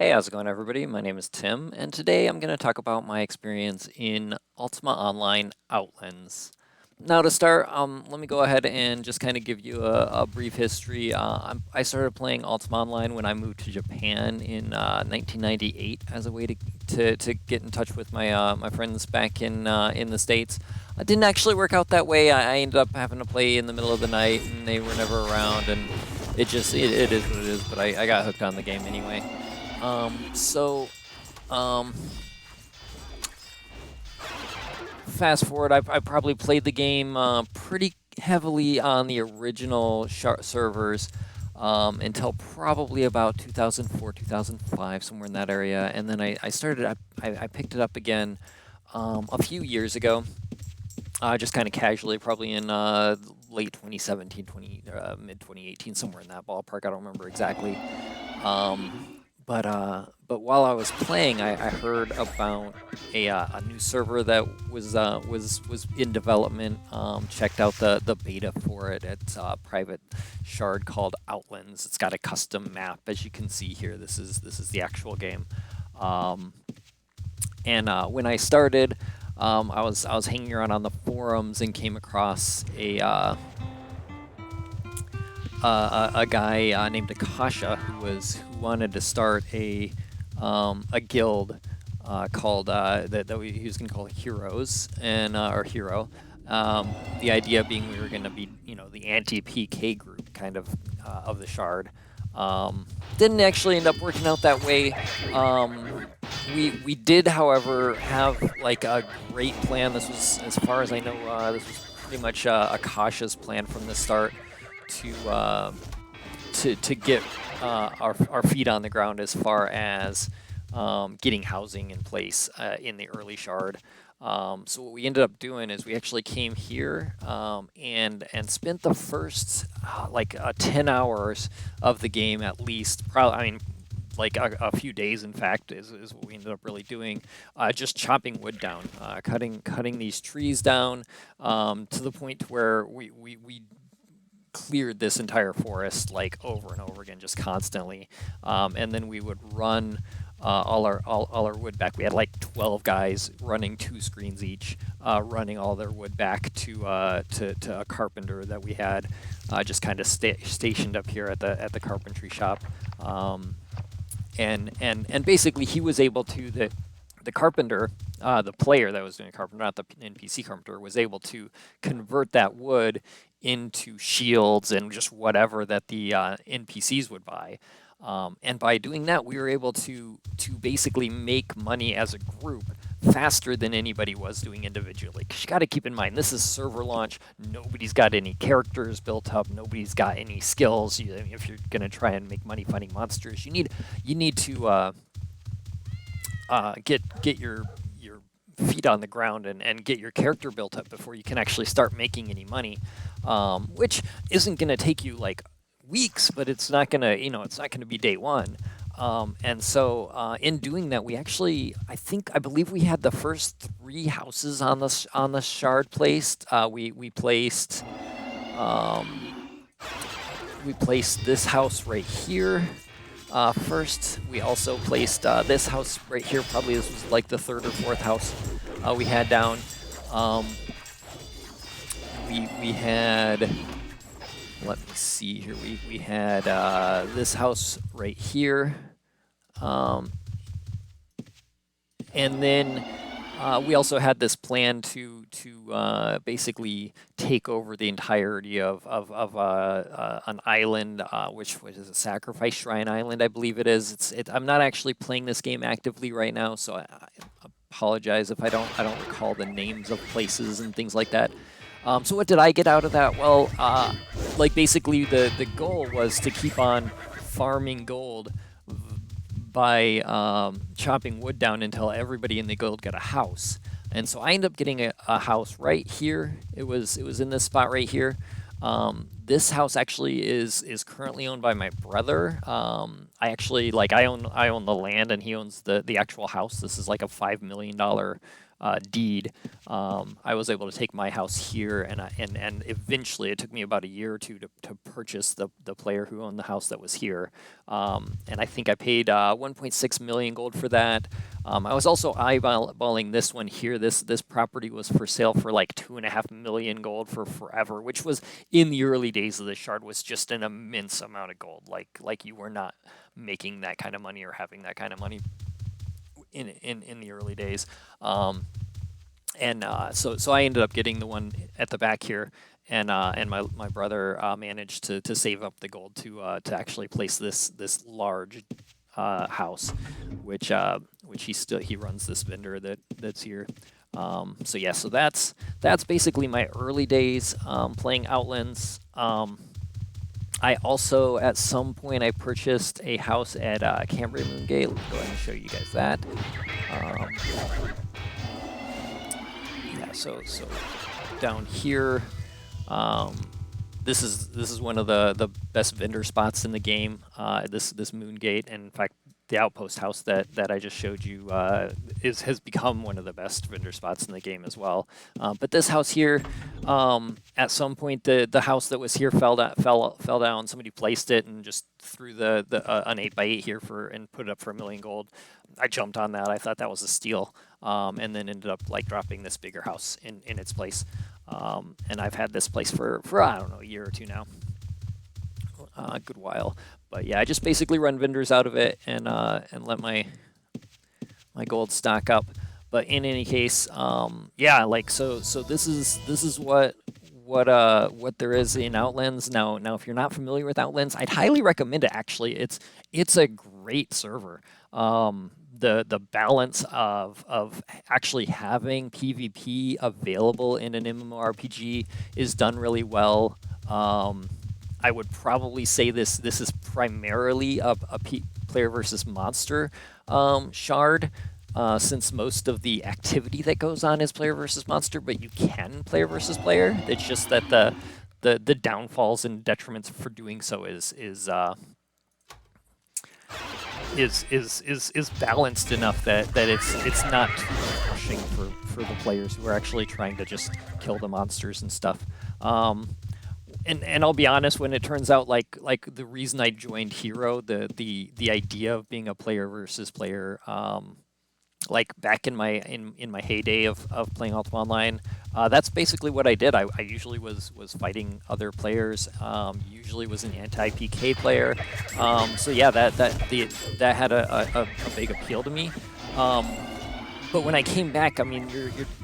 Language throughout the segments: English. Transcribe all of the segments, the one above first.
Hey, how's it going, everybody? My name is Tim, and today I'm going to talk about my experience in Ultima Online Outlands. Now, to start, let me go ahead and just kind of give you a brief history. I started playing Ultima Online when I moved to Japan in 1998 as a way to get in touch with my friends back in the States. It didn't actually work out that way. I ended up having to play in the middle of the night, and they were never around, and it is what it is. But I got hooked on the game anyway. So, um, fast forward, I probably played the game pretty heavily on the original servers until probably about 2004, 2005, somewhere in that area. And then I picked it up again a few years ago, just kind of casually, probably in late 2017, mid 2018, somewhere in that ballpark. I don't remember exactly. But while I was playing, I heard about a new server that was in development. Checked out the beta for it. It's a private shard called Outlands. It's got a custom map, as you can see here. This is the actual game. Um, and when I started, I was hanging around on the forums and came across a guy named Akasha who wanted to start a guild called he was going to call Heroes and or Hero. The idea being we were going to be the anti-PK group of the Shard. Didn't actually end up working out that way. We did, however, have like a great plan. This was, as far as I know, this was pretty much Akasha's plan from the start to get our feet on the ground as far as getting housing in place in the early shard. So what we ended up doing is we actually came here and spent the first 10 hours of the game at least. Probably, I mean, like a few days, in fact, is what we ended up really doing. Just chopping wood down, cutting these trees down to the point where we cleared this entire forest like over and over again, just constantly. And then we would run all our wood back. We had like 12 guys running 2 screens each, running all their wood back to a carpenter that we had just kind of stationed up here at the carpentry shop. And basically he was able to the carpenter, the player that was doing carpenter, not the NPC carpenter, was able to convert that wood into shields and just whatever that the NPCs would buy. And by doing that, we were able to basically make money as a group faster than anybody was doing individually. Because you got to keep in mind, this is server launch. Nobody's got any characters built up. Nobody's got any skills. If you're gonna try and make money fighting monsters, you need to get your feet on the ground and get your character built up before you can actually start making any money, which isn't going to take you like weeks, but it's not going to it's not going to be day one. And so in doing that, we actually I believe we had the first 3 houses on the shard placed. We placed this house right here. First, we also placed this house right here. Probably this was like the 3rd or 4th house we had down. We had, let me see here. We had this house right here, and then we also had this plan to basically take over the entirety of an island, which is a sacrifice shrine island, I believe it is. I'm not actually playing this game actively right now, so I apologize if I don't recall the names of places and things like that. So what did I get out of that? Well, like basically the goal was to keep on farming gold by chopping wood down until everybody in the guild got a house. And so I ended up getting a house right here. It was in this spot right here. This house actually is currently owned by my brother. I actually I own the land and he owns the actual house. This is like a $5 million deed, I was able to take my house here, and eventually it took me about a year or two to purchase the player who owned the house that was here, and I think I paid 1.6 million gold for that. I was also eyeballing this one here. This property was for sale for like 2.5 million gold for forever, which was in the early days of the shard was just an immense amount of gold. Like you were not making that kind of money or having that kind of money in the early days. So I ended up getting the one at the back here, and my brother managed to save up the gold to actually place this large house, which he runs this vendor that's here. So yeah, so that's basically my early days playing Outlands. I also, at some point, I purchased a house at Cambria Moongate. Let me go ahead and show you guys that. Yeah, so down here, this is one of the best vendor spots in the game. This Moongate, and in fact, the outpost house that I just showed you has become one of the best vendor spots in the game as well. But this house here, at some point, the house that was here fell down. Somebody placed it and just threw an 8x8 here and put it up for 1 million gold. I jumped on that. I thought that was a steal, and then ended up like dropping this bigger house in its place. And I've had this place for I don't know, a year or two now. A good while. But yeah, I just basically run vendors out of it and let my gold stock up. But in any case, yeah, like so this is what there is in Outlands. Now if you're not familiar with Outlands, I'd highly recommend it. Actually, it's a great server. The balance of actually having PvP available in an MMORPG is done really well. I would probably say this is primarily a player versus monster shard, since most of the activity that goes on is player versus monster, but you can player versus player. It's just that the downfalls and detriments for doing so is balanced enough that it's not too crushing for the players who are actually trying to just kill the monsters and stuff. And I'll be honest, when it turns out like the reason I joined Hero, the idea of being a player versus player, like back in my heyday of playing Ultima Online, that's basically what I did. I usually was fighting other players, usually was an anti-PK player. So yeah, that had a big appeal to me. But when I came back, I mean,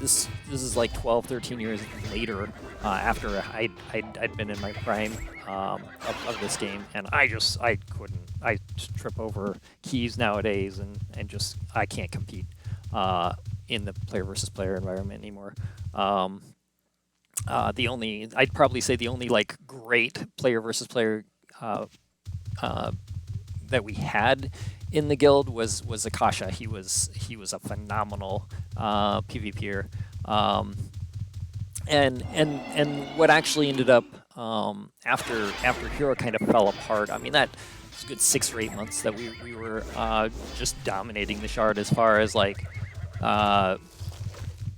this is like 12, 13 years later, after I'd been in my prime of this game, and I couldn't. I trip over keys nowadays, and just I can't compete in the player versus player environment anymore. I'd probably say the only like great player versus player that we had in the guild was Akasha. He was a phenomenal PvPer. And what actually ended up after Hero kind of fell apart. I mean, that was a good 6 or 8 months that we were just dominating the shard as far as like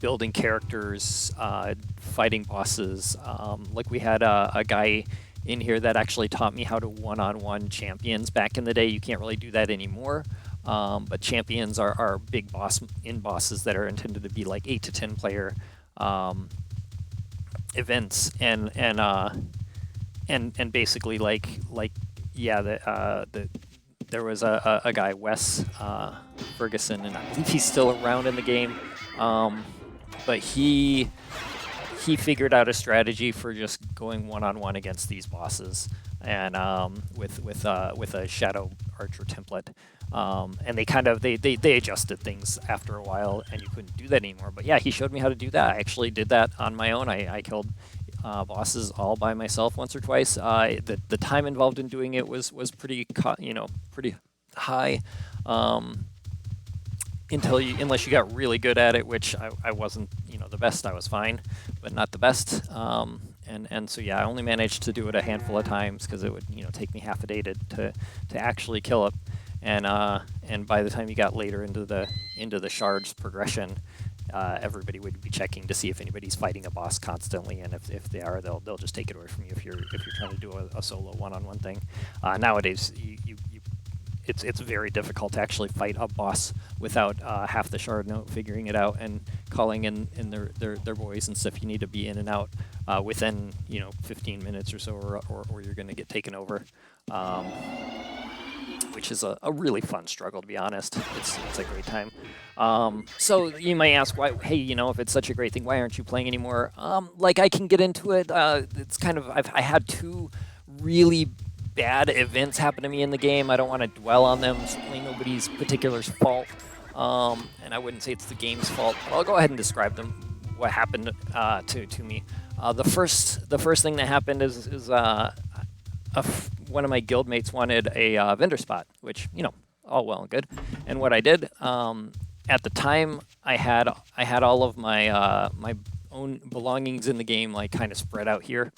building characters, fighting bosses. Like we had a guy in here that actually taught me how to one-on-one champions. Back in the day, you can't really do that anymore. But champions are big bosses that are intended to be like 8 to 10 player events, and basically like yeah, there was a guy, Wes Ferguson, and I believe he's still around in the game, but he figured out a strategy for just going one-on-one against these bosses, and with a Shadow Archer template. And they kind of they adjusted things after a while, and you couldn't do that anymore. But yeah, he showed me how to do that. I actually did that on my own. I killed bosses all by myself once or twice. The time involved in doing it was pretty pretty high. Unless you got really good at it, which I wasn't, the best. I was fine, but not the best. And so yeah, I only managed to do it a handful of times because it would take me half a day to actually kill it. And by the time you got later into the shard's progression, everybody would be checking to see if anybody's fighting a boss constantly, and if they are, they'll just take it away from you if you're trying to do a solo one-on-one thing. Nowadays, it's very difficult to actually fight a boss without half the shard note figuring it out and calling in their boys and stuff. You need to be in and out within 15 minutes or so, or you're going to get taken over. Which is a really fun struggle, to be honest. It's a great time. So you might ask, why? Hey, if it's such a great thing, why aren't you playing anymore? Like I can get into it. It's kind of I had two really bad events happen to me in the game. I don't want to dwell on them. Certainly nobody's particular fault, and I wouldn't say it's the game's fault. But I'll go ahead and describe them. What happened to me? The first thing that happened is one of my guildmates wanted a vendor spot, which all well and good. And what I did at the time, I had all of my my own belongings in the game, like kind of spread out here,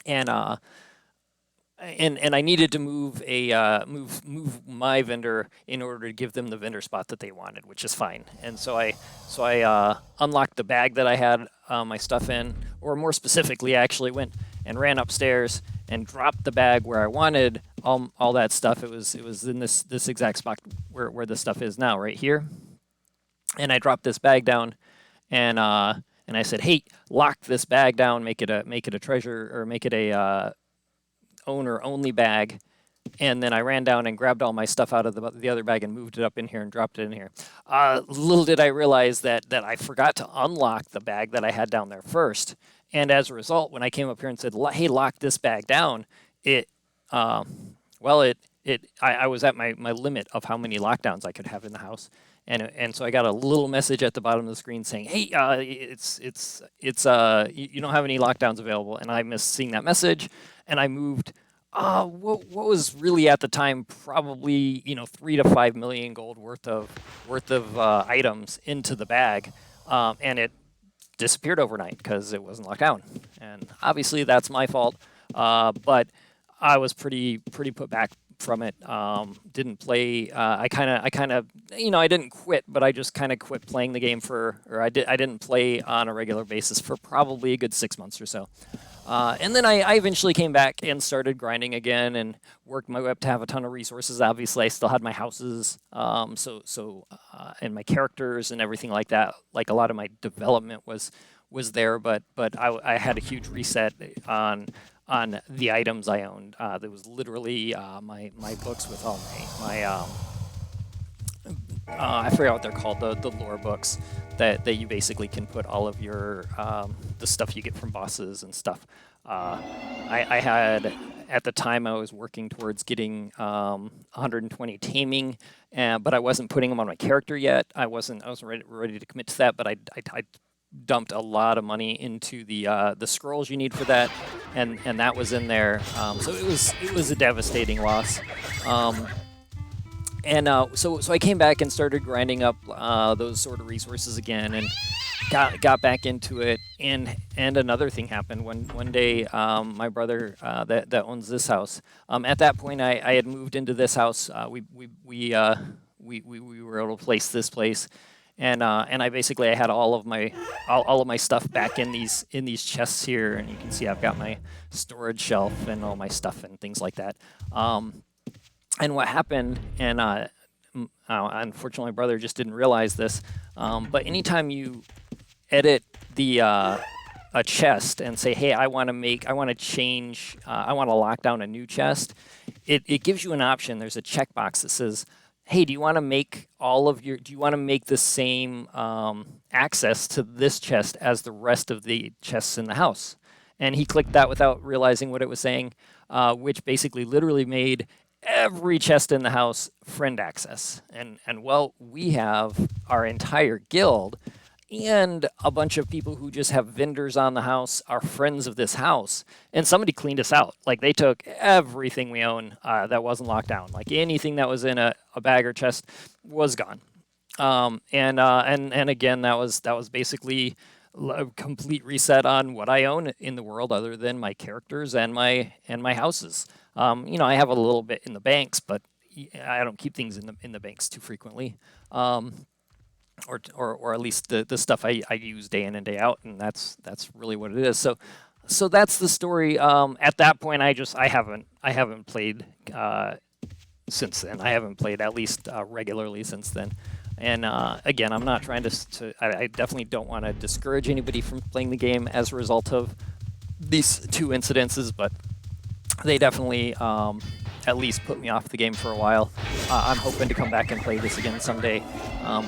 and I needed to move move my vendor in order to give them the vendor spot that they wanted, which is fine. And so I unlocked the bag that I had my stuff in, or more specifically, I actually went and ran upstairs and dropped the bag where I wanted all that stuff. It was in this exact spot where the stuff is now, right here. And I dropped this bag down, and I said, "Hey, lock this bag down, make it a treasure, or make it a owner only bag." And then I ran down and grabbed all my stuff out of the other bag and moved it up in here and dropped it in here. Little did I realize that I forgot to unlock the bag that I had down there first. And as a result, when I came up here and said, "Hey, lock this bag down," I was at my limit of how many lockdowns I could have in the house. And so I got a little message at the bottom of the screen saying, "Hey, you don't have any lockdowns available." And I missed seeing that message, and I moved what was really at the time probably 3 to 5 million gold worth of items into the bag, and it disappeared overnight because it wasn't locked down. And obviously that's my fault, but I was pretty put back from it. Didn't play. I kind of I didn't quit, but I just kind of quit playing the game I didn't play on a regular basis for probably a good 6 months or so. And then I eventually came back and started grinding again and worked my way up to have a ton of resources. Obviously, I still had my houses, and my characters and everything like that. Like a lot of my development was there, but I had a huge reset on the items I owned. There was literally my books with all my I forgot what they're called, the lore books that you basically can put all of your the stuff you get from bosses and stuff. I had at the time I was working towards getting 120 taming, but I wasn't putting them on my character yet. I wasn't ready to commit to that, but I dumped a lot of money into the scrolls you need for that, and that was in there. So it was a devastating loss. So I came back and started grinding up those sort of resources again, and got back into it. And another thing happened one day. My brother that owns this house. At that point, I had moved into this house. We were able to place this place, and I basically I had all of my stuff back in these chests here, and you can see I've got my storage shelf and all my stuff and things like that. And what happened, and unfortunately, my brother just didn't realize this, but anytime you edit a chest and say, "Hey, I want to change, I want to lock down a new chest," it gives you an option. There's a checkbox that says, "Hey, do you want to make the same access to this chest as the rest of the chests in the house?" And he clicked that without realizing what it was saying, which basically literally made every chest in the house friend access. And well, we have our entire guild and a bunch of people who just have vendors on the house are friends of this house. And somebody cleaned us out. Like they took everything we own that wasn't locked down. Like anything that was in a bag or chest was gone. And again, that was basically a complete reset on what I own in the world, other than my characters and my houses. I have a little bit in the banks, but I don't keep things in the banks too frequently. or at least the stuff I use day in and day out, and that's really what it is. So that's the story. At that point, I haven't played since then. I haven't played at least regularly since then. And again, I'm not trying I definitely don't want to discourage anybody from playing the game as a result of these two incidences, but they definitely at least put me off the game for a while. I'm hoping to come back and play this again someday.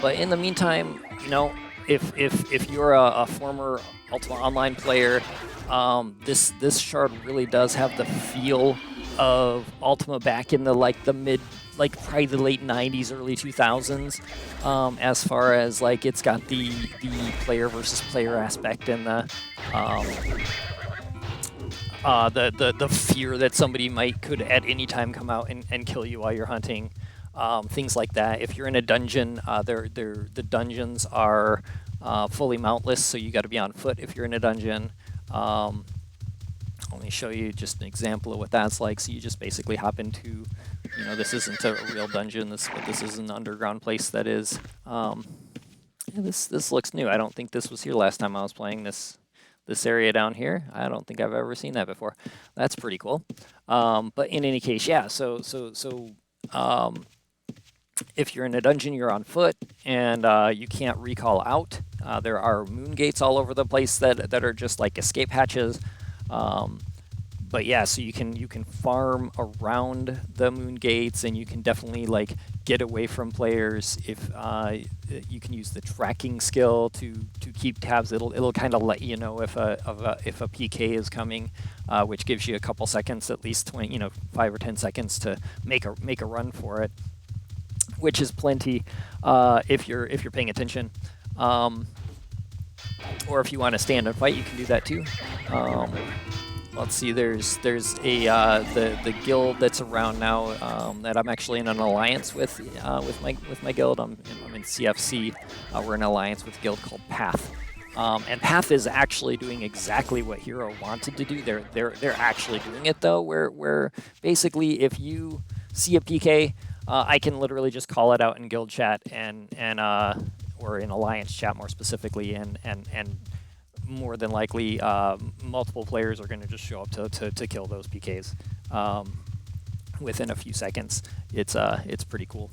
But in the meantime, you know, if you're a former Ultima Online player, this shard really does have the feel of Ultima back in the mid, probably the late 90s, early 2000s, as far as it's got the player versus player aspect and the fear that somebody could at any time come out and kill you while you're hunting, things like that. If you're in a dungeon, the dungeons are fully mountless, so you got to be on foot if you're in a dungeon. Let me show you just an example of what that's like. So you just basically hop into, this isn't a real dungeon. This is an underground place that is. Yeah, this looks new. I don't think this was here last time I was playing this area down here. I don't think I've ever seen that before. That's pretty cool. But in any case, yeah. So if you're in a dungeon, you're on foot, and you can't recall out. There are moon gates all over the place that are just like escape hatches. But yeah, so you can farm around the moon gates, and you can definitely get away from players. If you can use the tracking skill to keep tabs, it'll kind of let you know if a PK is coming, which gives you a couple seconds, at least 20, 5 or 10 seconds to make a run for it, which is plenty if you're paying attention. Or if you want to stand and fight, you can do that too. Let's see. There's the guild that's around now that I'm actually in an alliance with my guild. I'm in CFC. We're in an alliance with a guild called Path, and Path is actually doing exactly what Hero wanted to do. They're actually doing it though, where basically if you see a PK, I can literally just call it out in guild chat or in alliance chat more specifically, and more than likely, multiple players are going to just show up to kill those PKs within a few seconds. It's pretty cool.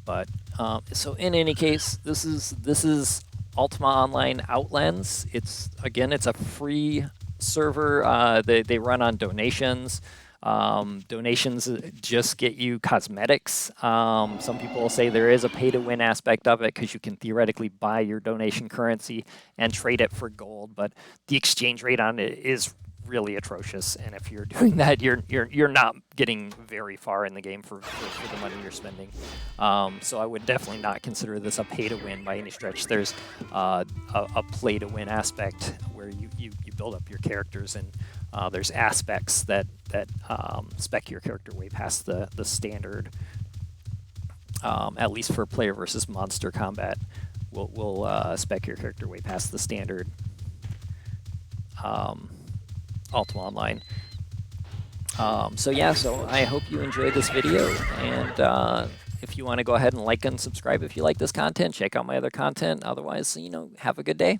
But so in any case, this is Ultima Online Outlands. It's a free server. They run on donations. Donations just get you cosmetics. Some people say there is a pay-to-win aspect of it because you can theoretically buy your donation currency and trade it for gold, but the exchange rate on it is really atrocious. And if you're doing that, you're not getting very far in the game for the money you're spending. So I would definitely not consider this a pay-to-win by any stretch. There's a play-to-win aspect where you build up your characters, and there's aspects that spec your character way past the standard. At least for player versus monster combat, will spec your character way past the standard Ultima Online. So yeah, so I hope you enjoyed this video, and if you want to go ahead and like and subscribe if you like this content, check out my other content. Otherwise, have a good day.